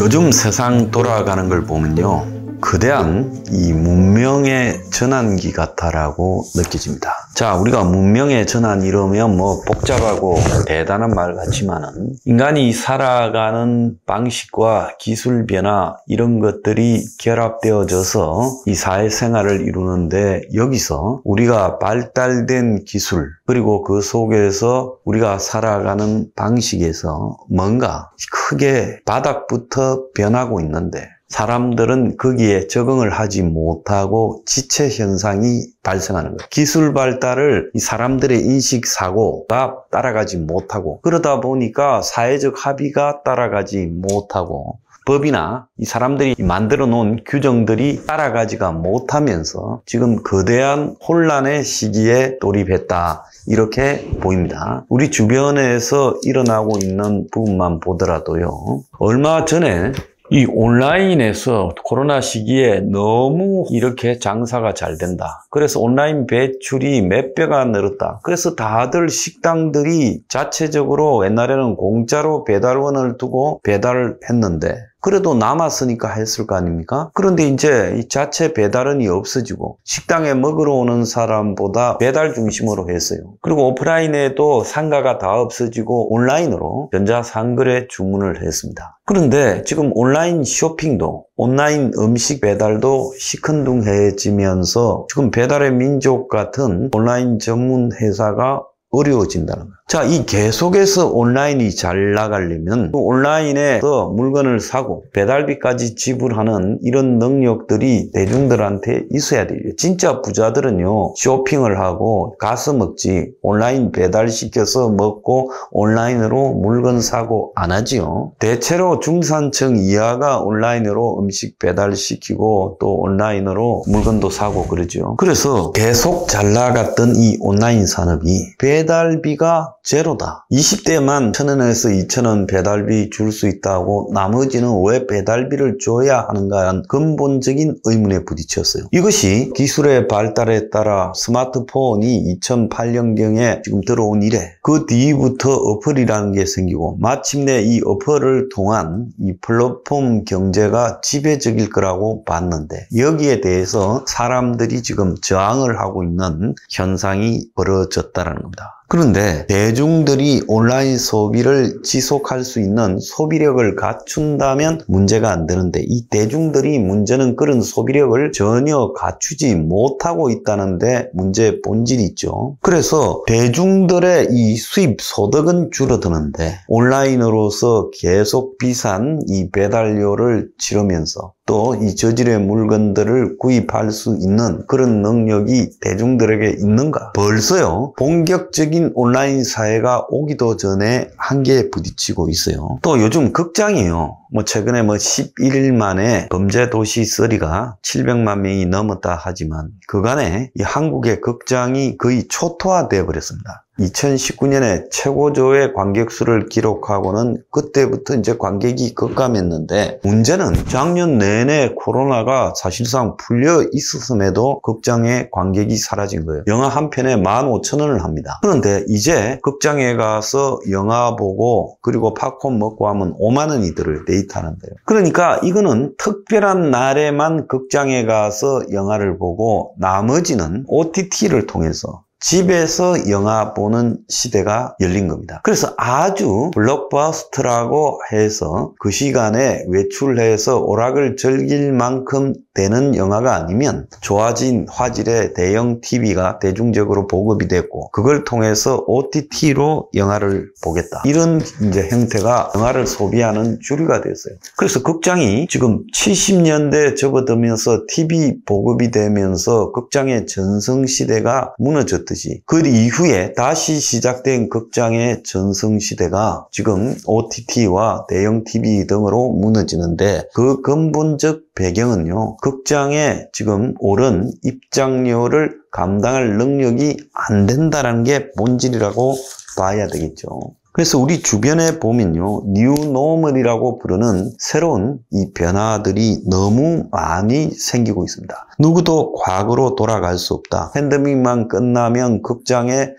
요즘 세상 돌아가는 걸 보면요, 거대한 이 문명의 전환기 같다라고 느껴집니다. 자, 우리가 문명의 전환 이러면 뭐 복잡하고 대단한 말 같지만은 인간이 살아가는 방식과 기술 변화 이런 것들이 결합되어져서 이 사회생활을 이루는데, 여기서 우리가 발달된 기술 그리고 그 속에서 우리가 살아가는 방식에서 뭔가 크게 바닥부터 변하고 있는데, 사람들은 거기에 적응을 하지 못하고 지체 현상이 발생하는 거예요. 기술 발달을 이 사람들의 인식 사고가 따라가지 못하고, 그러다 보니까 사회적 합의가 따라가지 못하고, 법이나 이 사람들이 만들어 놓은 규정들이 따라가지가 못하면서 지금 거대한 혼란의 시기에 돌입했다, 이렇게 보입니다. 우리 주변에서 일어나고 있는 부분만 보더라도요, 얼마 전에 이 온라인에서 코로나 시기에 너무 이렇게 장사가 잘 된다, 그래서 온라인 배출이 몇 배가 늘었다, 그래서 다들 식당들이 자체적으로 옛날에는 공짜로 배달원을 두고 배달을 했는데 그래도 남았으니까 했을 거 아닙니까? 그런데 이제 이 자체 배달원이 없어지고 식당에 먹으러 오는 사람보다 배달 중심으로 했어요. 그리고 오프라인에도 상가가 다 없어지고 온라인으로 전자상거래 주문을 했습니다. 그런데 지금 온라인 쇼핑도, 온라인 음식 배달도 시큰둥해지면서 지금 배달의 민족 같은 온라인 전문 회사가 어려워진다는 거예요. 자, 이 계속해서 온라인이 잘 나가려면 온라인에서 물건을 사고 배달비까지 지불하는 이런 능력들이 대중들한테 있어야 돼요. 진짜 부자들은요, 쇼핑을 하고 가서 먹지 온라인 배달시켜서 먹고 온라인으로 물건 사고 안 하지요. 대체로 중산층 이하가 온라인으로 음식 배달시키고 또 온라인으로 물건도 사고 그러죠. 그래서 계속 잘 나갔던 이 온라인 산업이 배달비가 제로다, 20대만 1,000원에서 2,000원 배달비 줄 수 있다고 나머지는 왜 배달비를 줘야 하는가 하는 근본적인 의문에 부딪혔어요. 이것이 기술의 발달에 따라 스마트폰이 2008년경에 지금 들어온 이래 그 뒤부터 어플이라는 게 생기고, 마침내 이 어플을 통한 이 플랫폼 경제가 지배적일 거라고 봤는데, 여기에 대해서 사람들이 지금 저항을 하고 있는 현상이 벌어졌다는 겁니다. 그런데 대중들이 온라인 소비를 지속할 수 있는 소비력을 갖춘다면 문제가 안 되는데, 이 대중들이 문제는 그런 소비력을 전혀 갖추지 못하고 있다는데 문제의 본질이 있죠. 그래서 대중들의 이 수입 소득은 줄어드는데 온라인으로서 계속 비싼 이 배달료를 치르면서 또 이 저질의 물건들을 구입할 수 있는 그런 능력이 대중들에게 있는가? 벌써요, 본격적인 온라인 사회가 오기도 전에 한계에 부딪히고 있어요. 또 요즘 극장이요, 최근에 11일 만에 범죄도시 3가 700만 명이 넘었다 하지만 그간에 이 한국의 극장이 거의 초토화되어 버렸습니다. 2019년에 최고조의 관객수를 기록하고는 그때부터 이제 관객이 급감했는데, 문제는 작년 내내 코로나가 사실상 풀려 있었음에도 극장에 관객이 사라진 거예요. 영화 한 편에 15,000원을 합니다. 그런데 이제 극장에 가서 영화 보고 그리고 팝콘 먹고 하면 5만 원이 들어요, 데이트하는데요. 그러니까 이거는 특별한 날에만 극장에 가서 영화를 보고 나머지는 OTT를 통해서 집에서 영화 보는 시대가 열린 겁니다. 그래서 아주 블록버스터라고 해서 그 시간에 외출해서 오락을 즐길 만큼 되는 영화가 아니면 좋아진 화질의 대형 TV가 대중적으로 보급이 됐고 그걸 통해서 OTT로 영화를 보겠다, 이런 이제 형태가 영화를 소비하는 주류가 됐어요. 그래서 극장이 지금 70년대 접어들면서 TV 보급이 되면서 극장의 전성시대가 무너졌듯이 그 이후에 다시 시작된 극장의 전성시대가 지금 OTT와 대형 TV 등으로 무너지는데, 그 근본적 배경은요, 극장에 지금 오른 입장료를 감당할 능력이 안 된다는 게 본질이라고 봐야 되겠죠. 그래서 우리 주변에 보면요, 뉴노멀이라고 부르는 새로운 이 변화들이 너무 많이 생기고 있습니다. 누구도 과거로 돌아갈 수 없다. 팬데믹만 끝나면 극장에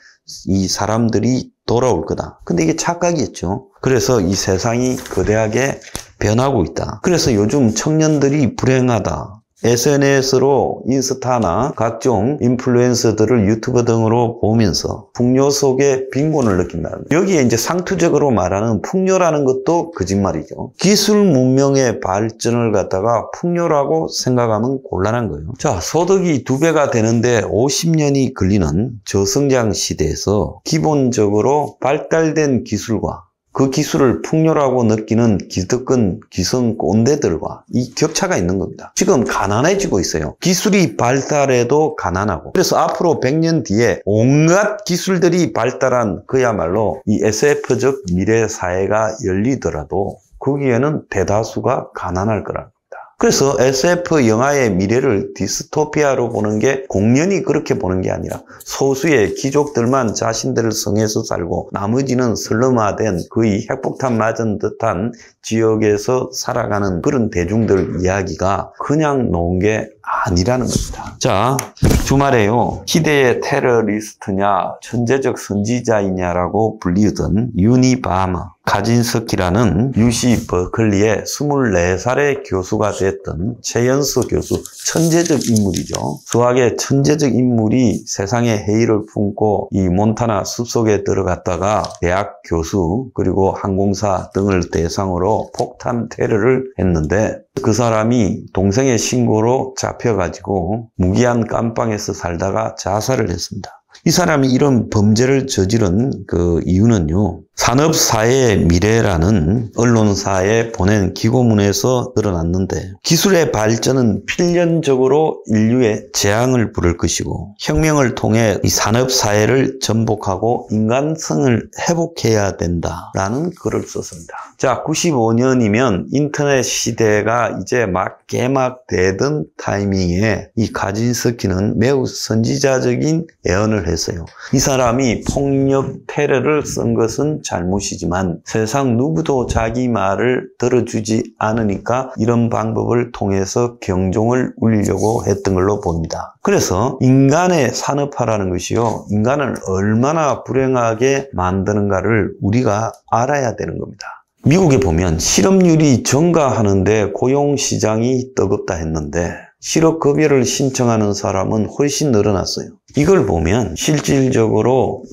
이 사람들이 돌아올 거다. 근데 이게 착각이었죠. 그래서 이 세상이 거대하게 변하고 있다. 그래서 요즘 청년들이 불행하다. SNS로 인스타나 각종 인플루엔서들을 유튜브 등으로 보면서 풍요 속에 빈곤을 느낀다. 여기에 이제 상투적으로 말하는 풍요라는 것도 거짓말이죠. 기술 문명의 발전을 갖다가 풍요라고 생각하면 곤란한 거예요. 자, 소득이 2배가 되는데 50년이 걸리는 저성장 시대에서 기본적으로 발달된 기술과 그 기술을 풍요라고 느끼는 기득권 기성 꼰대들과 이 격차가 있는 겁니다. 지금 가난해지고 있어요. 기술이 발달해도 가난하고. 그래서 앞으로 100년 뒤에 온갖 기술들이 발달한 그야말로 이 SF적 미래 사회가 열리더라도 거기에는 대다수가 가난할 거라는 겁니다. 그래서 SF 영화의 미래를 디스토피아로 보는 게 공연히 그렇게 보는 게 아니라 소수의 귀족들만 자신들을 성에서 살고 나머지는 슬럼화된 거의 핵폭탄 맞은 듯한 지역에서 살아가는 그런 대중들 이야기가 그냥 놓은 게 아니라는 겁니다. 자, 주말에요. 희대의 테러리스트냐 천재적 선지자이냐라고 불리우던 유니 바머 카진스키라는 UC 버클리의 24살의 교수가 됐던 최연소 교수, 천재적 인물이죠. 수학의 천재적 인물이 세상에 해이를 품고 이 몬타나 숲속에 들어갔다가 대학 교수 그리고 항공사 등을 대상으로 폭탄 테러를 했는데 그 사람이 동생의 신고로 잡혀가지고 무기한 깜빵에서 살다가 자살을 했습니다. 이 사람이 이런 범죄를 저지른 그 이유는요. 산업사회의 미래라는 언론사에 보낸 기고문에서 드러났는데 기술의 발전은 필연적으로 인류의 재앙을 부를 것이고 혁명을 통해 이 산업사회를 전복하고 인간성을 회복해야 된다라는 글을 썼습니다. 자, 95년이면 인터넷 시대가 이제 막 개막되던 타이밍에 이 카진스키는 매우 선지자적인 예언을 했어요. 이 사람이 폭력 테러를 쓴 것은 잘못이지만 세상 누구도 자기 말을 들어주지 않으니까 이런 방법을 통해서 경종을 울리려고 했던 걸로 보입니다. 그래서 인간의 산업화라는 것이요. 인간을 얼마나 불행하게 만드는가를 우리가 알아야 되는 겁니다. 미국에 보면 실업률이 증가하는데 고용시장이 뜨겁다 했는데 실업급여를 신청하는 사람은 훨씬 늘어났어요. 이걸 보면 실질적으로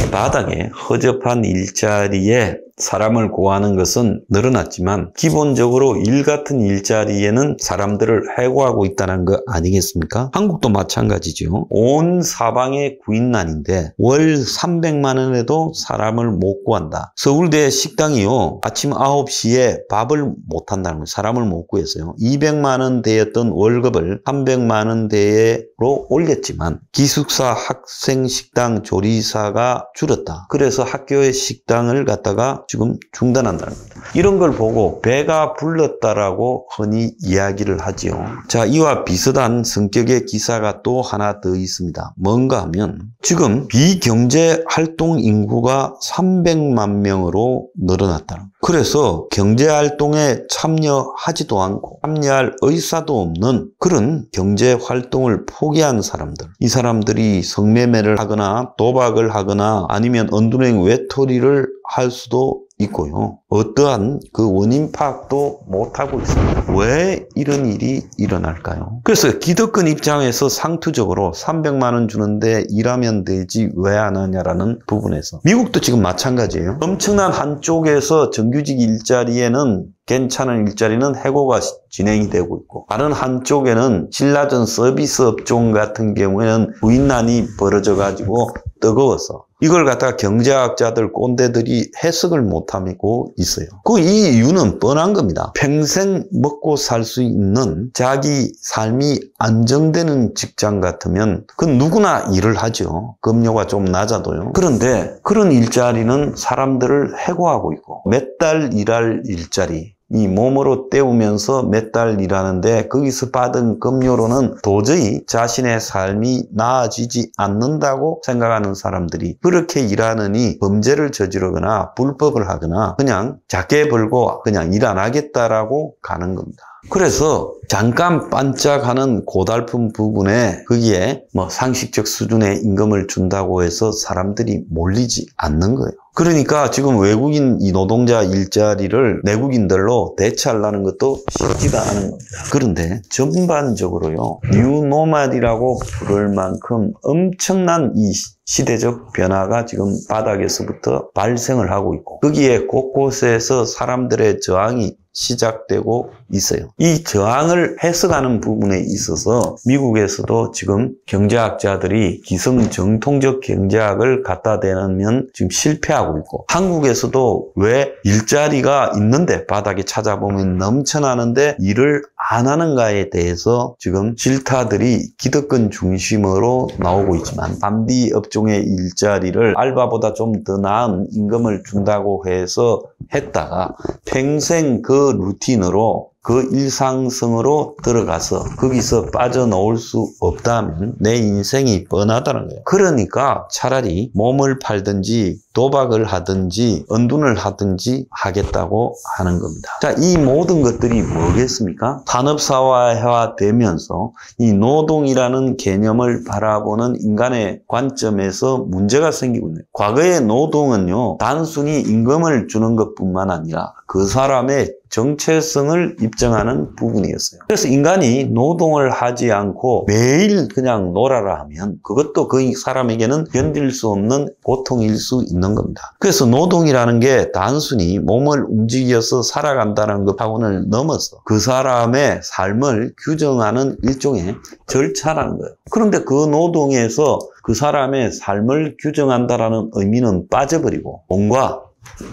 이 바닥에 허접한 일자리에 사람을 구하는 것은 늘어났지만 기본적으로 일 같은 일자리에는 사람들을 해고하고 있다는 거 아니겠습니까? 한국도 마찬가지죠. 온 사방에 구인난인데 월 300만 원에도 사람을 못 구한다. 서울대 식당이요. 아침 9시에 밥을 못 한다는 거예요. 사람을 못 구해서요. 200만 원대였던 월급을 300만 원대로 올렸지만 기숙사 학생 식당 조리사가 줄었다. 그래서 학교의 식당을 갖다가 지금 중단한다는 겁니다. 이런 걸 보고 배가 불렀다라고 흔히 이야기를 하지요. 자, 이와 비슷한 성격의 기사가 또 하나 더 있습니다. 뭔가 하면 지금 비경제 활동 인구가 300만 명으로 늘어났다는 거예요. 그래서 경제 활동에 참여하지도 않고 참여할 의사도 없는 그런 경제 활동을 포기한 사람들. 이 사람들이 성매매를 하거나 도박을 하거나 아니면 언두행 외톨이를 할 수도 있고요. 어떠한 그 원인 파악도 못하고 있습니다. 왜 이런 일이 일어날까요? 그래서 기득권 입장에서 상투적으로 300만 원 주는데 일하면 되지 왜 안 하냐라는 부분에서 미국도 지금 마찬가지예요. 엄청난 한쪽에서 정규직 일자리에는 괜찮은 일자리는 해고가 진행이 되고 있고 다른 한쪽에는 신라전 서비스 업종 같은 경우에는 부인난이 벌어져 가지고 뜨거워서 이걸 갖다가 경제학자들 꼰대들이 해석을 못하고 있어요. 이 이유는 뻔한 겁니다. 평생 먹고 살 수 있는 자기 삶이 안정되는 직장 같으면 그 누구나 일을 하죠. 급료가 좀 낮아도요. 그런데 그런 일자리는 사람들을 해고하고 있고 몇 달 일할 일자리 이 몸으로 때우면서 몇 달 일하는데 거기서 받은 급료로는 도저히 자신의 삶이 나아지지 않는다고 생각하는 사람들이 그렇게 일하느니 범죄를 저지르거나 불법을 하거나 그냥 작게 벌고 그냥 일 안 하겠다라고 가는 겁니다. 그래서 잠깐 반짝하는 고달픈 부분에 거기에 상식적 수준의 임금을 준다고 해서 사람들이 몰리지 않는 거예요. 그러니까 지금 외국인 이 노동자 일자리를 내국인들로 대체하려는 것도 쉽지가 않은 겁니다. 그런데 전반적으로요, 뉴노mad이라고 부를 만큼 엄청난 이 시대적 변화가 지금 바닥에서부터 발생을 하고 있고, 거기에 곳곳에서 사람들의 저항이 시작되고 있어요. 이 저항을 해석하는 부분에 있어서 미국에서도 지금 경제학자들이 기성 정통적 경제학을 갖다 대면 지금 실패하고 있고, 한국에서도 왜 일자리가 있는데 바닥에 찾아보면 넘쳐나는데 일을 안 하는가에 대해서 지금 질타들이 기득권 중심으로 나오고 있지만, 반디 업종의 일자리를 알바보다 좀 더 나은 임금을 준다고 해서 했다가 평생 그 루틴으로 그 일상성으로 들어가서 거기서 빠져나올 수 없다면 내 인생이 뻔하다는 거예요. 그러니까 차라리 몸을 팔든지 도박을 하든지 은둔을 하든지 하겠다고 하는 겁니다. 자, 이 모든 것들이 뭐겠습니까? 산업사회화되면서 이 노동이라는 개념을 바라보는 인간의 관점에서 문제가 생기고 있네요. 과거의 노동은요, 단순히 임금을 주는 것뿐만 아니라 그 사람의 정체성을 입증하는 부분이었어요. 그래서 인간이 노동을 하지 않고 매일 그냥 놀아라 하면 그것도 그 사람에게는 견딜 수 없는 고통일 수 있는 겁니다. 그래서 노동이라는 게 단순히 몸을 움직여서 살아간다는 것하고는 넘어서 그 사람의 삶을 규정하는 일종의 절차라는 거예요. 그런데 그 노동에서 그 사람의 삶을 규정한다는 의미는 빠져버리고 뭔가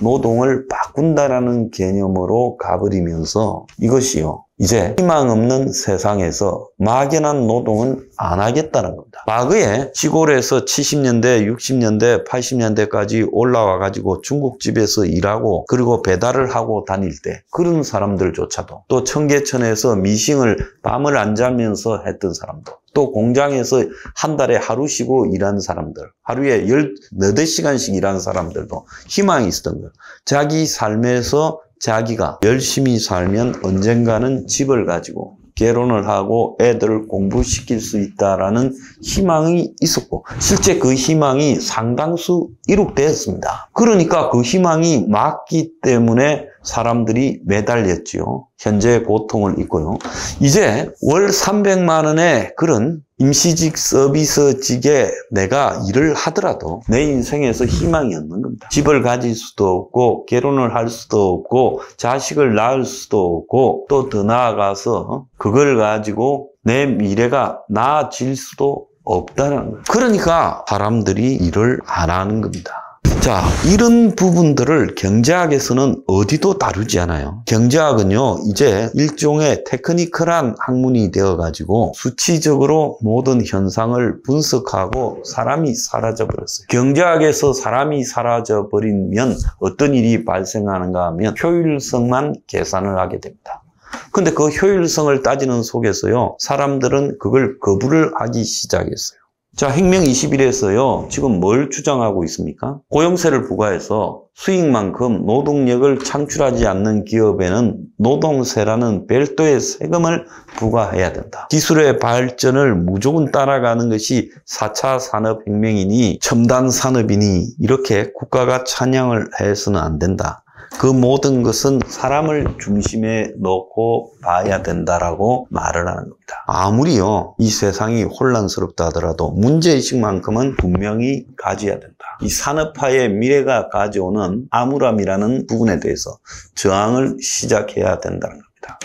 노동을 바꾼다라는 개념으로 가버리면서 이것이요, 이제 희망 없는 세상에서 막연한 노동은 안 하겠다는 겁니다. 과거에 시골에서 70년대, 60년대, 80년대까지 올라와가지고 중국집에서 일하고 그리고 배달을 하고 다닐 때 그런 사람들조차도, 또 청계천에서 미싱을 밤을 안 자면서 했던 사람도, 또 공장에서 한 달에 하루 쉬고 일한 사람들, 하루에 18시간씩 일한 사람들도 희망이 있었던 거예요. 자기 삶에서 자기가 열심히 살면 언젠가는 집을 가지고 결혼을 하고 애들을 공부시킬 수 있다라는 희망이 있었고, 실제 그 희망이 상당수 이룩되었습니다. 그러니까 그 희망이 맞기 때문에 사람들이 매달렸지요. 현재 고통을 입고요. 이제 월 300만 원의 그런 임시직 서비스직에 내가 일을 하더라도 내 인생에서 희망이 없는 겁니다. 집을 가질 수도 없고 결혼을 할 수도 없고 자식을 낳을 수도 없고, 또 더 나아가서 그걸 가지고 내 미래가 나아질 수도 없다는 거예요. 그러니까 사람들이 일을 안 하는 겁니다. 자, 이런 부분들을 경제학에서는 어디도 다루지 않아요. 경제학은요, 이제 일종의 테크니컬한 학문이 되어가지고 수치적으로 모든 현상을 분석하고 사람이 사라져버렸어요. 경제학에서 사람이 사라져버리면 어떤 일이 발생하는가 하면 효율성만 계산을 하게 됩니다. 근데 그 효율성을 따지는 속에서요, 사람들은 그걸 거부를 하기 시작했어요. 자, 혁명 21에서요, 지금 뭘 주장하고 있습니까? 고용세를 부과해서 수익만큼 노동력을 창출하지 않는 기업에는 노동세라는 별도의 세금을 부과해야 된다. 기술의 발전을 무조건 따라가는 것이 4차 산업혁명이니 첨단 산업이니 이렇게 국가가 찬양을 해서는 안 된다. 그 모든 것은 사람을 중심에 놓고 봐야 된다라고 말을 하는 겁니다. 아무리요, 이 세상이 혼란스럽다 하더라도 문제의식만큼은 분명히 가져야 된다. 이 산업화의 미래가 가져오는 암울함이라는 부분에 대해서 저항을 시작해야 된다는 겁니다.